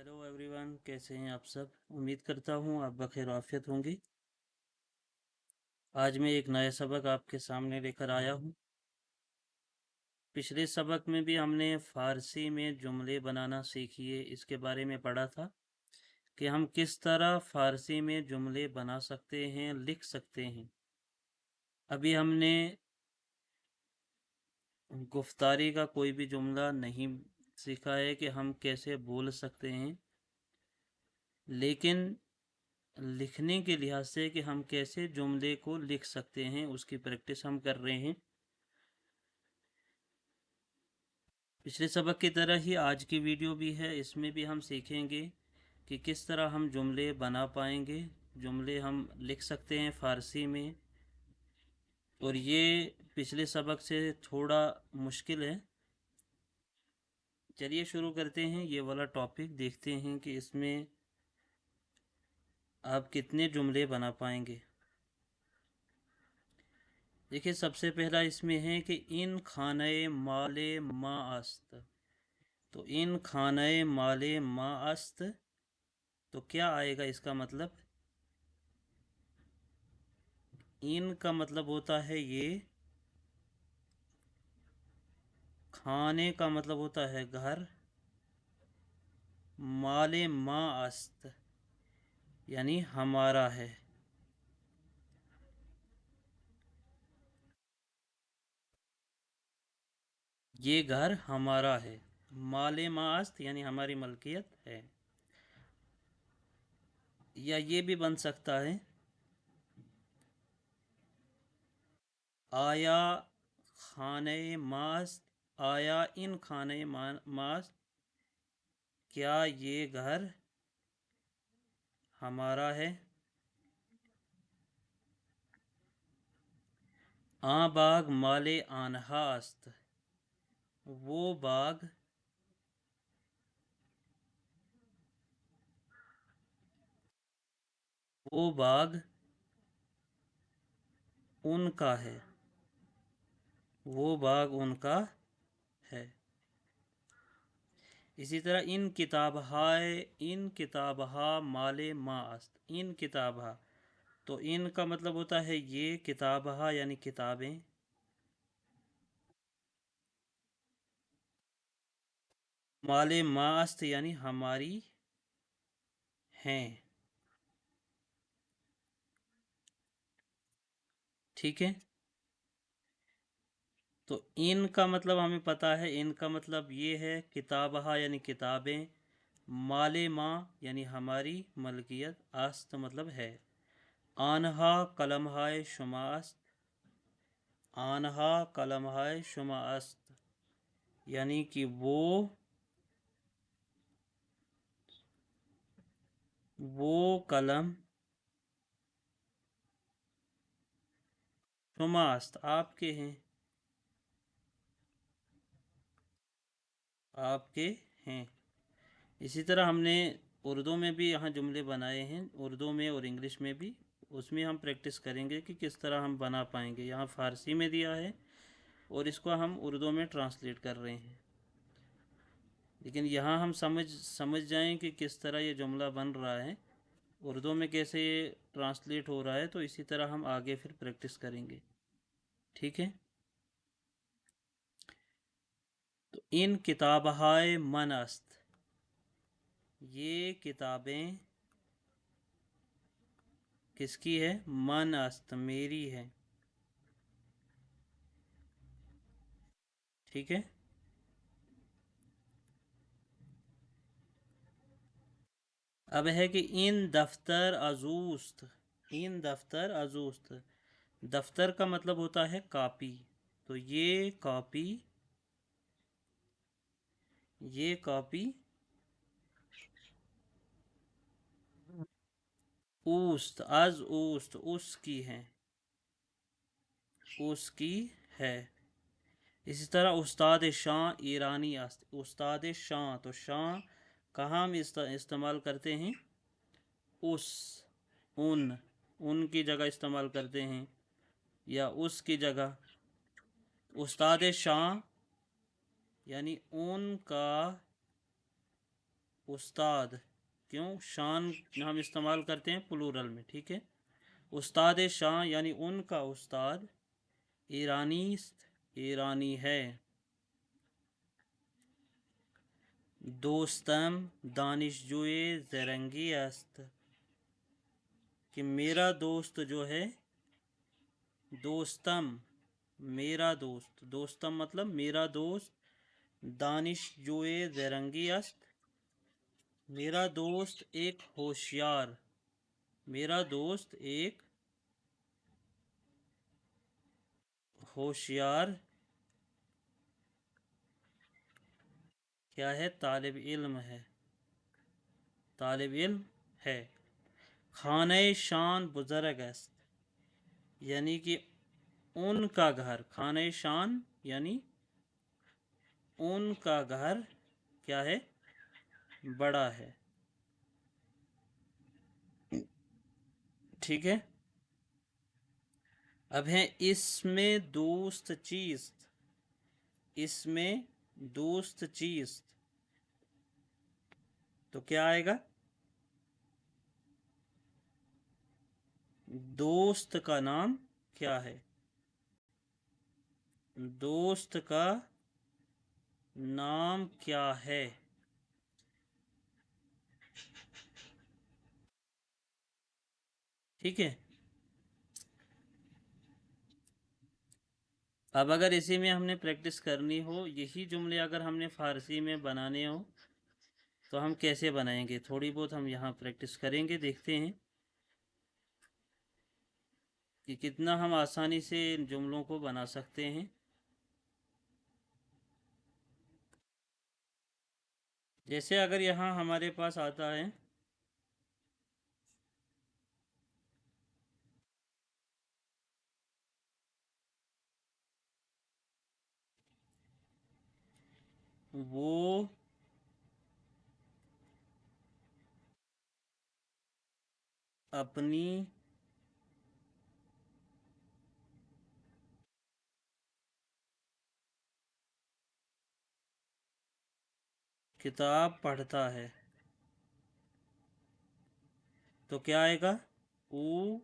Hello everyone, कैसे हैं आप सब। उम्मीद करता हूं आप बखैर आफियत होंगे। आज मैं एक नया सबक आपके सामने लेकर आया हूं। पिछले सबक में भी हमने फ़ारसी में जुमले बनाना सीखिए इसके बारे में पढ़ा था कि हम किस तरह फ़ारसी में जुमले बना सकते हैं, लिख सकते हैं। अभी हमने गुफ्तारी का कोई भी जुमला नहीं सीखा है कि हम कैसे बोल सकते हैं, लेकिन लिखने के लिहाज से कि हम कैसे जुमले को लिख सकते हैं उसकी प्रैक्टिस हम कर रहे हैं। पिछले सबक की तरह ही आज की वीडियो भी है, इसमें भी हम सीखेंगे कि किस तरह हम जुमले बना पाएंगे, जुमले हम लिख सकते हैं फ़ारसी में। और ये पिछले सबक से थोड़ा मुश्किल है। चलिए शुरू करते हैं। ये वाला टॉपिक देखते हैं कि इसमें आप कितने जुमले बना पाएंगे। देखिए, सबसे पहला इसमें है कि इन खाने माले मा अस्त। तो इन खाने माले मा अस्त, तो क्या आएगा इसका मतलब। इन का मतलब होता है ये, खाने का मतलब होता है घर, माले मा अस्त यानी हमारा है। ये घर हमारा है। माले मा अस्त यानी हमारी मलकियत है। या ये भी बन सकता है, आया खाने मास्त, आया इन खाने मास्त, क्या ये घर हमारा है। आ बाग माले आनहा अस्त, वो बाग, वो बाग उनका है, वो बाग उनका है। इसी तरह इन किताब हाय, इन किताब हा माले मा अस्त, इन किताब हा, तो इन का मतलब होता है ये, किताब हा यानी किताबें, माले मा अस्त यानी हमारी हैं। ठीक है। तो इन का मतलब हमें पता है, इन का मतलब ये है, किताब हा यानी किताबें, माले माँ यानी हमारी मलकियत, आस्त मतलब है। आनहा कलम हाय शुमा अस्त, आनहा कलम हाय शुमा अस्त यानी कि वो कलम शुमा अस्त आपके हैं, आपके हैं। इसी तरह हमने उर्दू में भी यहाँ जुमले बनाए हैं, उर्दू में और इंग्लिश में भी। उसमें हम प्रैक्टिस करेंगे कि किस तरह हम बना पाएंगे। यहाँ फ़ारसी में दिया है और इसको हम उर्दू में ट्रांसलेट कर रहे हैं, लेकिन यहाँ हम समझ जाएं कि किस तरह ये जुमला बन रहा है, उर्दू में कैसे ये ट्रांसलेट हो रहा है, तो इसी तरह हम आगे फिर प्रैक्टिस करेंगे। ठीक है। तो इन किताबहाय मन अस्त, ये किताबें किसकी है, मन अस्त मेरी है। ठीक है। अब है कि इन दफ्तर अजूस्त, इन दफ्तर अजूस्त, दफ्तर का मतलब होता है कॉपी, तो ये कॉपी ऊस्त अज ऊस्त उसकी है, उसकी है। इसी तरह उस्ताद शाह ईरानी अस्त, उस्ताद शाह, तो शाह कहाँ हम इस्तेमाल करते हैं, उस, उन की जगह इस्तेमाल करते हैं, या उस की जगह। उस्ताद शाह यानी उनका उस्ताद, क्यों शान हम इस्तेमाल करते हैं प्लूरल में, ठीक है। उस्ताद शान यानी उनका उस्ताद ईरानी है। दोस्तम दानिशजोए ज़रंगी است, कि मेरा दोस्त जो है, दोस्तम मेरा दोस्त, दोस्तम मतलब मेरा दोस्त, दानिशजोए ज़रंगी است, मेरा दोस्त एक होशियार, मेरा दोस्त एक होशियार क्या है, तालिब इल्म है, तालिब इल्म है। खाने शान बुज़ुर्ग است, यानी कि उनका घर, खाने शान यानी उनका घर क्या है, बड़ा है, ठीक है। अब है इसमें दोस्त चीज, इसमें दोस्त चीज, तो क्या आएगा, दोस्त का नाम क्या है, दोस्त का नाम क्या है, ठीक है। अब अगर इसी में हमने प्रैक्टिस करनी हो, यही जुमले अगर हमने फारसी में बनाने हो तो हम कैसे बनाएंगे, थोड़ी बहुत हम यहाँ प्रैक्टिस करेंगे, देखते हैं कि कितना हम आसानी से इन जुमलों को बना सकते हैं। जैसे अगर यहाँ हमारे पास आता है वो अपनी किताब पढ़ता है, तो क्या आएगा, वो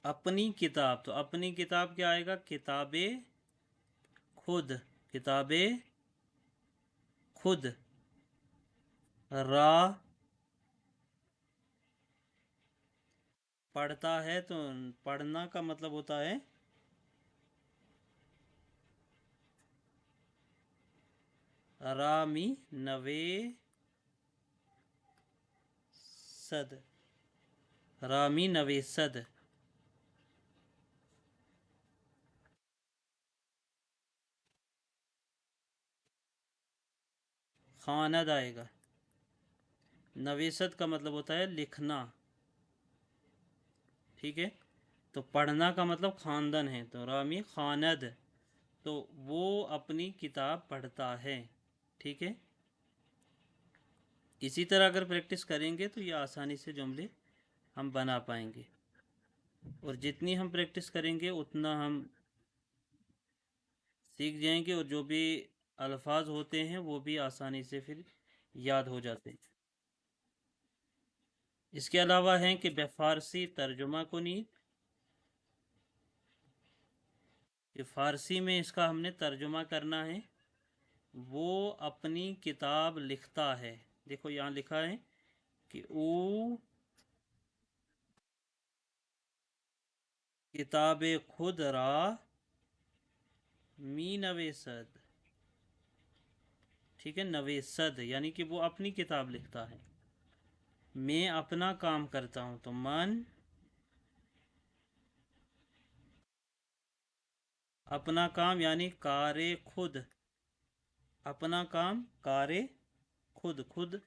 अपनी किताब, तो अपनी किताब क्या आएगा, किताबें खुद, किताबें खुद, रा पढ़ता है, तो पढ़ना का मतलब होता है रामी नवे सद, रामी नवेसद, खानद आएगा। नवेसद का मतलब होता है लिखना, ठीक है। तो पढ़ना का मतलब खानदान है, तो रामी खानद, तो वो अपनी किताब पढ़ता है, ठीक है। इसी तरह अगर प्रैक्टिस करेंगे तो ये आसानी से जुमले हम बना पाएंगे, और जितनी हम प्रैक्टिस करेंगे उतना हम सीख जाएंगे, और जो भी अल्फाज होते हैं वो भी आसानी से फिर याद हो जाते हैं। इसके अलावा है कि बेफारसी तर्जुमा कुनीत, कि फ़ारसी में इसका हमने तर्जुमा करना है। वो अपनी किताब लिखता है, देखो यहाँ लिखा है कि वो किताब खुद रा मी नवेसद, ठीक है, नवेसद यानी कि वो अपनी किताब लिखता है। मैं अपना काम करता हूँ, तो मन अपना काम यानी कारे खुद, अपना काम कारे खुद, खुद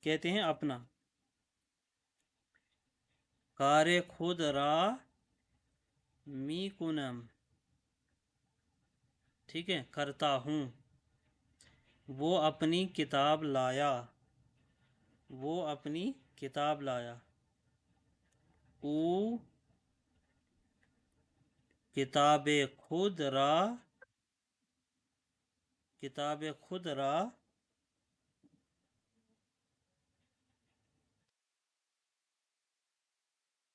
कहते हैं अपना, कारे खुद रा मी कुनम, ठीक है, करता हूँ। वो अपनी किताब लाया, वो अपनी किताब लाया। वो किताबे खुद रा किताब खुद रा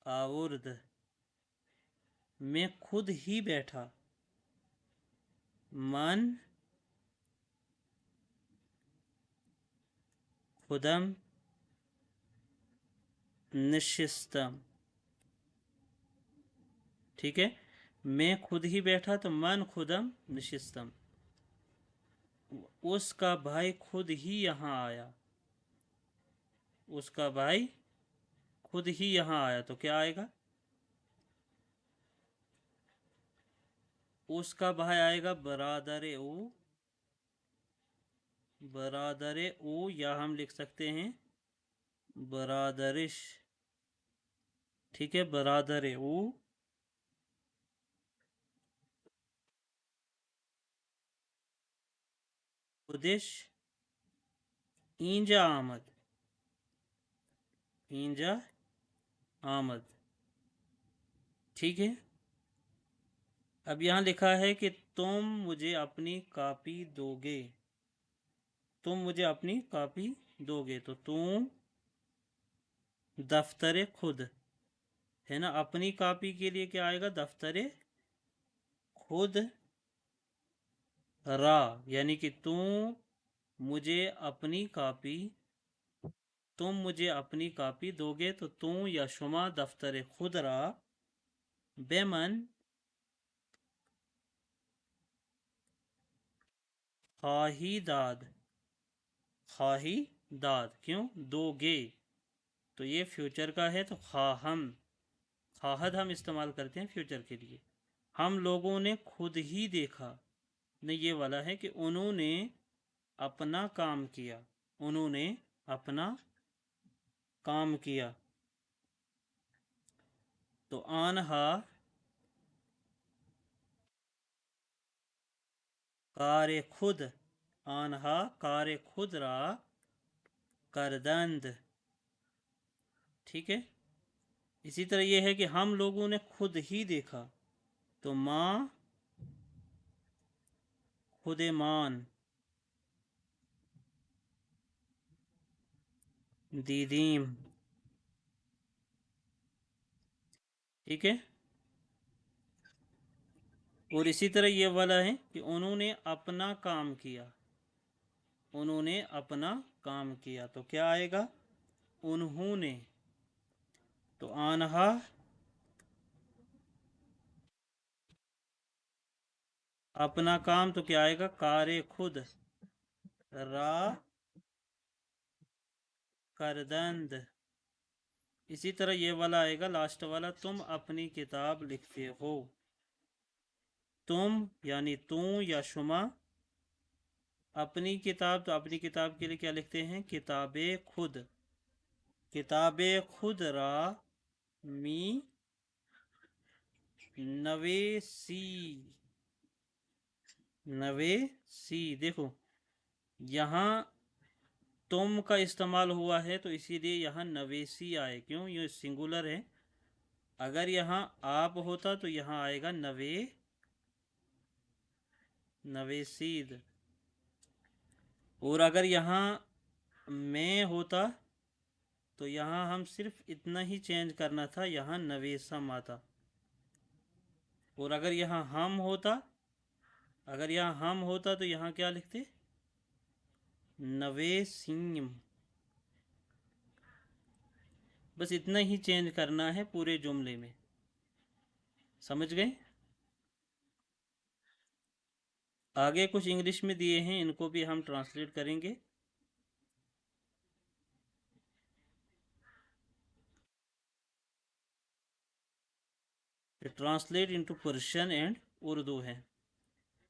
आवर्द, मैं खुद ही बैठा, मन खुदम निशिस्तम। ठीक है, मैं खुद ही बैठा तो मन खुदम निशिस्तम। उसका भाई खुद ही यहाँ आया, उसका भाई खुद ही यहाँ आया तो क्या आएगा? उसका भाई आएगा बरादरे ओ, बरादरे ओ, या हम लिख सकते हैं बरादरिश। ठीक है, बरादरे ओ, खुदिश ईंजा आमद, ईंजा आमद। ठीक है, अब यहाँ लिखा है कि तुम मुझे अपनी कॉपी दोगे, तुम मुझे अपनी कॉपी दोगे, तो तुम दफ्तरे खुद है ना, अपनी कॉपी के लिए क्या आएगा? दफ्तरे खुद रा, यानी कि तुम मुझे अपनी कॉपी, तुम मुझे अपनी कॉपी दोगे, तो तुम या शुमा दफ्तरे खुद रा बेमन खाही दाद, खाही दाद क्यों दोगे? तो ये फ्यूचर का है, तो खाहम, खाहद हम इस्तेमाल करते हैं फ्यूचर के लिए। हम लोगों ने खुद ही देखा, नहीं ये वाला है कि उन्होंने अपना काम किया, उन्होंने अपना काम किया। तो आनहा कारे खुद, आनहा कारे खुद रा करदंद। ठीक है, इसी तरह यह है कि हम लोगों ने खुद ही देखा, तो माँ खुदेमान दीदीम। ठीक है, और इसी तरह ये वाला है कि उन्होंने अपना काम किया, उन्होंने अपना काम किया, तो क्या आएगा? उन्होंने। तो आनहा अपना काम, तो क्या आएगा? कारे खुद रा करदंद। इसी तरह ये वाला आएगा लास्ट वाला, तुम अपनी किताब लिखते हो, तुम यानी तू या शुमा अपनी किताब, तो अपनी किताब के लिए क्या लिखते हैं? किताबे खुद, किताबे खुद रा मी नवेसी, नवेसी। देखो यहाँ तुम का इस्तेमाल हुआ है, तो इसीलिए यहाँ नवेसी आए, क्यों? ये सिंगुलर है। अगर यहाँ आप होता तो यहाँ आएगा नवेसीद। और अगर यहाँ मैं होता तो यहाँ हम सिर्फ इतना ही चेंज करना था, यहाँ नवेसम आता। और अगर यहाँ हम होता, अगर यहाँ हम होता तो यहाँ क्या लिखते? नवेसीम। बस इतना ही चेंज करना है पूरे जुमले में, समझ गए? आगे कुछ इंग्लिश में दिए हैं, इनको भी हम ट्रांसलेट करेंगे। Translate into Persian and Urdu है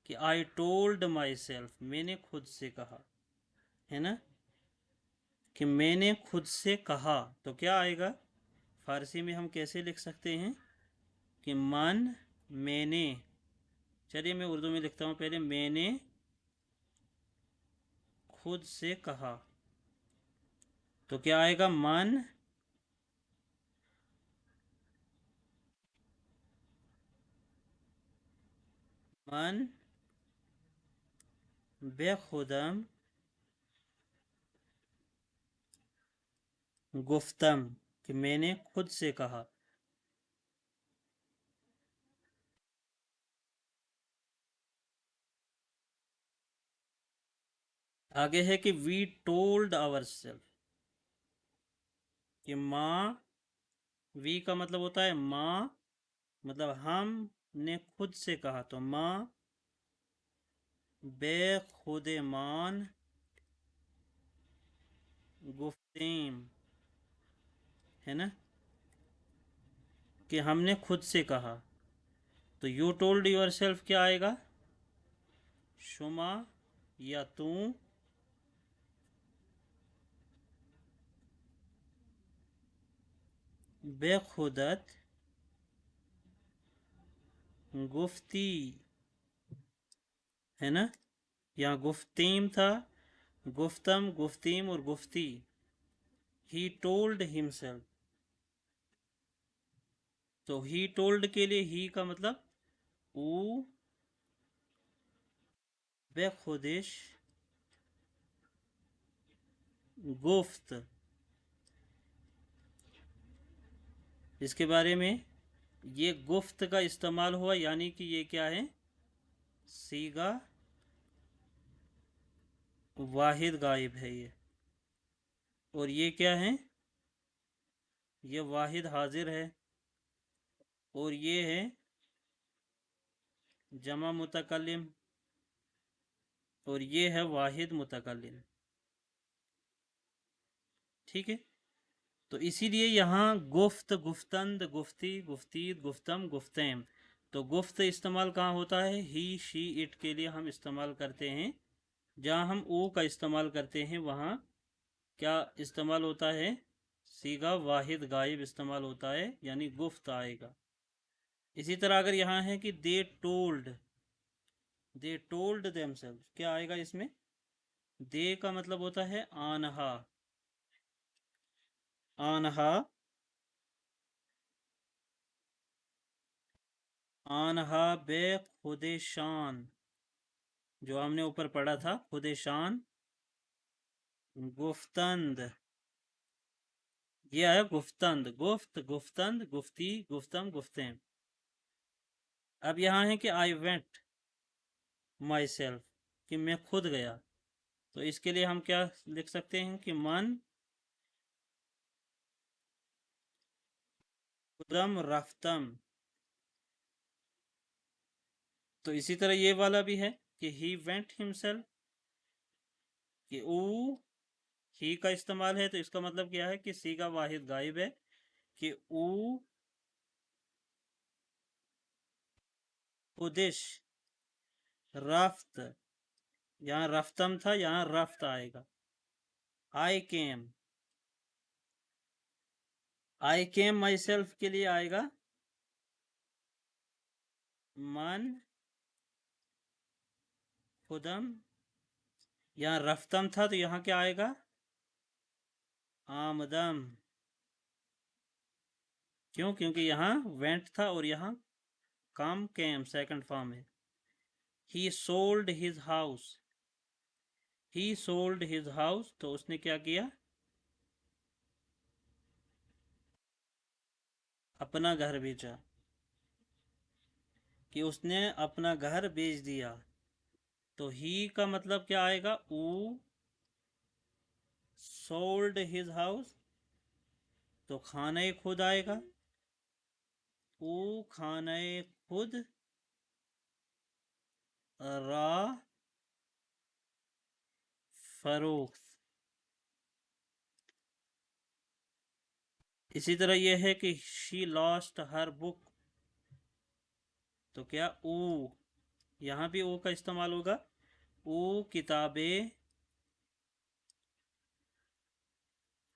कि आई टोल्ड माई सेल्फ, मैंने खुद से कहा, है ना, कि मैंने खुद से कहा, तो क्या आएगा? फारसी में हम कैसे लिख सकते हैं कि मन मैंने, चलिए मैं उर्दू में लिखता हूँ पहले, मैंने खुद से कहा, तो क्या आएगा? मन मन बे खुदम गुफ्तम, कि मैंने खुद से कहा। आगे है कि वी टोल्ड आवर सेल्फ, कि माँ, वी का मतलब होता है माँ, मतलब हम ने खुद से कहा, तो माँ बे खुदेमान गुफ्तीम, है ना, कि हमने खुद से कहा। तो यू टोल्ड योर सेल्फ क्या आएगा, शुमा या तू बेखुदत गुफ्ती, है ना, यहाँ गुफ्तीम था, गुफ्तम, गुफ्तीम और गुफ्ती। ही टोल्ड हिमसेल्फ, तो ही टोल्ड के लिए ही का मतलब ओ बेखुदिश गुफ्त, इसके बारे में ये गुफ्त का इस्तेमाल हुआ, यानी कि ये क्या है, सीगा वाहिद गायब है ये, और ये क्या है, ये वाहिद हाजिर है, और ये है जमा मुतकल्लिम, और ये है वाहिद मुतकल्लिम। ठीक है, तो इसीलिए यहाँ गुफ्त, गुफ्तंद, गुफ्ती, गुफ्तीद, गुफ्तम, गुफ्तेम। तो गुफ्त इस्तेमाल कहाँ होता है, ही, शी, इट के लिए हम इस्तेमाल करते हैं। जहाँ हम ओ का इस्तेमाल करते हैं वहाँ क्या इस्तेमाल होता है, सीगा वाहिद गायब इस्तेमाल होता है, यानी गुफ्त आएगा। इसी तरह अगर यहाँ है कि दे टोल्ड देमसेल्फ, क्या आएगा इसमें, दे का मतलब होता है आनहा, आनहा, आनहा बे खुदे शान, जो हमने ऊपर पढ़ा था, खुदे शान गुफ्तंद, ये है गुफ्तंद, गुफ्त, गुफ्तंद, गुफ्ती, गुफ्तम, गुफ्तेम। अब यहाँ है कि आई वेंट माई सेल्फ, कि मैं खुद गया। तो इसके लिए हम क्या लिख सकते हैं कि मन खुदम रफ्तम। तो इसी तरह ये वाला भी है कि ही वेंट हिमसेल्फ, कि ऊ, ही का इस्तेमाल है, तो इसका मतलब क्या है कि सी का वाहिद गायब है, कि ऊ उदिश रफ्त, यहाँ रफ्तम था, यहाँ रफ्त आएगा। आई केम माई सेल्फ के लिए आएगा मन खुदम, यहाँ रफ्तम था तो यहाँ क्या आएगा, आमदम। क्यों, क्योंकि यहाँ वेंट था और यहाँ काम केम सेकंड फॉर्म है। ही सोल्ड हिज हाउस, ही सोल्ड हिज हाउस, तो उसने क्या किया, अपना घर बेचा, कि उसने अपना घर बेच दिया। तो ही का मतलब क्या आएगा, ऊ सोल्ड हिज हाउस, तो खाने खुद आएगा, ऊ खाने खुद रा फरोख्त। इसी तरह यह है कि शी लॉस्ट हर बुक, तो क्या ऊ, यहाँ भी ओ का इस्तेमाल होगा, ऊ किताबें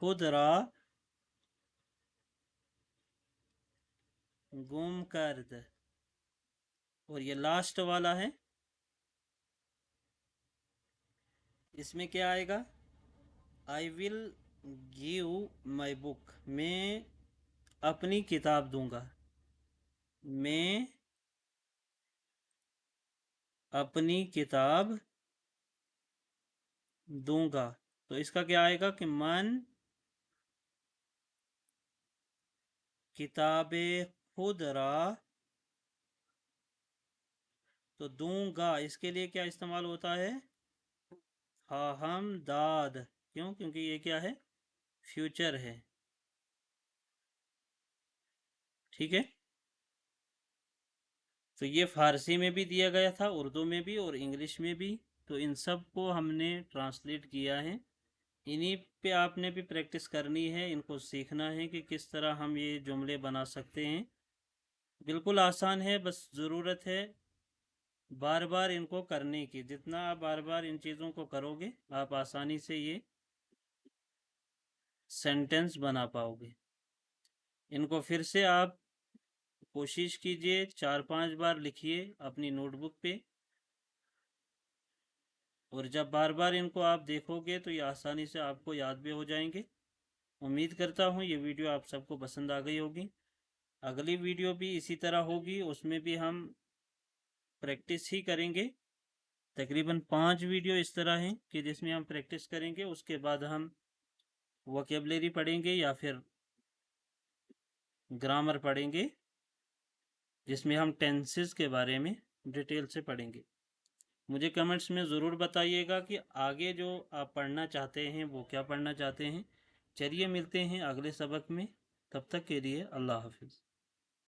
खुद रा गुम कर दे। और ये लास्ट वाला है, इसमें क्या आएगा, I will give my book, मैं अपनी किताब दूंगा, मैं अपनी किताब दूंगा, तो इसका क्या आएगा कि मन किताबें खुद रा, तो दूंगा इसके लिए क्या इस्तेमाल होता है, हम दाद। क्यों? क्योंकि ये क्या है, फ्यूचर है। ठीक है, तो ये फारसी में भी दिया गया था, उर्दू में भी और इंग्लिश में भी, तो इन सब को हमने ट्रांसलेट किया है। इन्हीं पे आपने भी प्रैक्टिस करनी है, इनको सीखना है कि किस तरह हम ये जुमले बना सकते हैं। बिल्कुल आसान है, बस ज़रूरत है बार बार इनको करने की। जितना आप बार बार इन चीज़ों को करोगे, आप आसानी से ये सेंटेंस बना पाओगे। इनको फिर से आप कोशिश कीजिए, 4-5 बार लिखिए अपनी नोटबुक पे, और जब बार बार इनको आप देखोगे तो ये आसानी से आपको याद भी हो जाएंगे। उम्मीद करता हूँ ये वीडियो आप सबको पसंद आ गई होगी। अगली वीडियो भी इसी तरह होगी, उसमें भी हम प्रैक्टिस ही करेंगे। तकरीबन 5 वीडियो इस तरह हैं कि जिसमें हम प्रैक्टिस करेंगे, उसके बाद हम वोकेबलरी पढ़ेंगे या फिर ग्रामर पढ़ेंगे, जिसमें हम टेंसेस के बारे में डिटेल से पढ़ेंगे। मुझे कमेंट्स में ज़रूर बताइएगा कि आगे जो आप पढ़ना चाहते हैं वो क्या पढ़ना चाहते हैं। चलिए मिलते हैं अगले सबक में, तब तक के लिए अल्लाह हाफिज़।